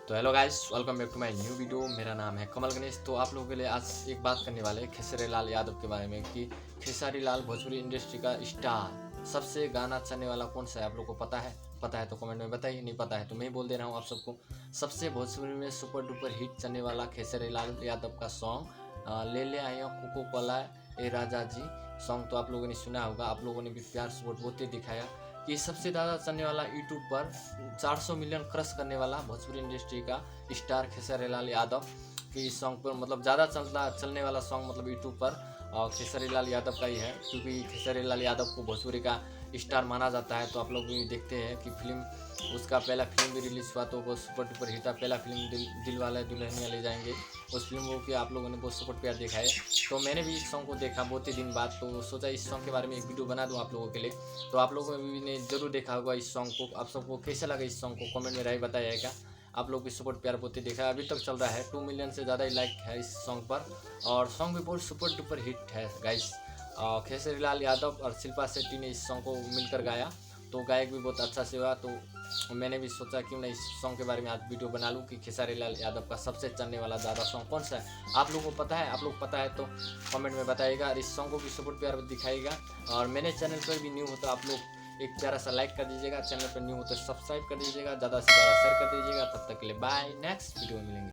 तो hello guys, welcome back to my new video. मेरा नाम है कमल गणेश। तो आप लोगों के लिए आज एक बात करने वाले हैं खेसारी लाल यादव के बारे में कि खेसारी लाल भोजपुरी इंडस्ट्री का स्टार सबसे गाना चलने वाला कौन सा है। आप लोगों को पता है? पता है तो कमेंट में बताइए, नहीं पता है तो मैं ही बोल दे रहा हूँ आप सबको। सबसे भोजपुरी में सुपर डुपर हिट चलने वाला खेसारी लाल यादव का सॉन्ग ले ले आया कोको कोला ए राजा जी सॉन्ग तो आप लोगों ने सुना होगा। आप लोगों ने भी प्यार सपोर्ट बहुत ही दिखाया कि सबसे ज़्यादा चलने वाला यूट्यूब पर 400 मिलियन क्रश करने वाला भोजपुरी इंडस्ट्री का स्टार खेसारी लाल यादव की इस सॉन्ग पर मतलब ज़्यादा चलने वाला सॉन्ग मतलब यूट्यूब पर खेसारी लाल यादव का ही है, क्योंकि खेसारी लाल यादव को भोजपुरी का स्टार माना जाता है। तो आप लोग भी देखते हैं कि फिल्म उसका पहला फिल्म भी रिलीज़ हुआ तो वो सुपर डुपर हिट था। पहला फिल्म दिल वाले दुल्हनिया ले जाएंगे, उस फिल्म को कि आप लोगों ने बहुत सपोर्ट प्यार देखा है। तो मैंने भी इस सॉन्ग को देखा बहुत ही दिन बाद, तो सोचा इस सॉन्ग के बारे में एक वीडियो बना दूं आप लोगों के लिए। तो आप लोगों ने जरूर देखा होगा इस सॉन्ग को। आप सबको कैसा लगा इस सॉन्ग को कमेंट में राय बताइएगा। आप लोग की सपोर्ट प्यार बहुत ही देखा है, अभी तक चल रहा है, 2 मिलियन से ज़्यादा ही लाइक है इस सॉन्ग पर। और सॉन्ग भी बहुत सुपर डुपर हिट है गाइस। खेसारी लाल यादव और शिल्पा शेट्टी ने इस सॉन्ग को मिलकर गाया, तो गायक भी बहुत अच्छा से हुआ। तो मैंने भी सोचा क्यों ना इस सॉन्ग के बारे में आज वीडियो बना लूँ कि खेसारी लाल यादव का सबसे चलने वाला ज़्यादा सॉन्ग कौन सा है। आप लोगों को पता है? आप लोग पता है तो कमेंट में बताइएगा और इस सॉन्ग को भी सपोर्ट प्यार दिखाइएगा। और मेरे चैनल पर भी न्यू हो तो आप लोग एक प्यारा सा लाइक कर दीजिएगा, चैनल पर न्यू हो तो सब्सक्राइब कर दीजिएगा, ज़्यादा से ज़्यादा शेयर कर दीजिएगा। तब तक के लिए बाय, नेक्स्ट वीडियो में मिलेंगे।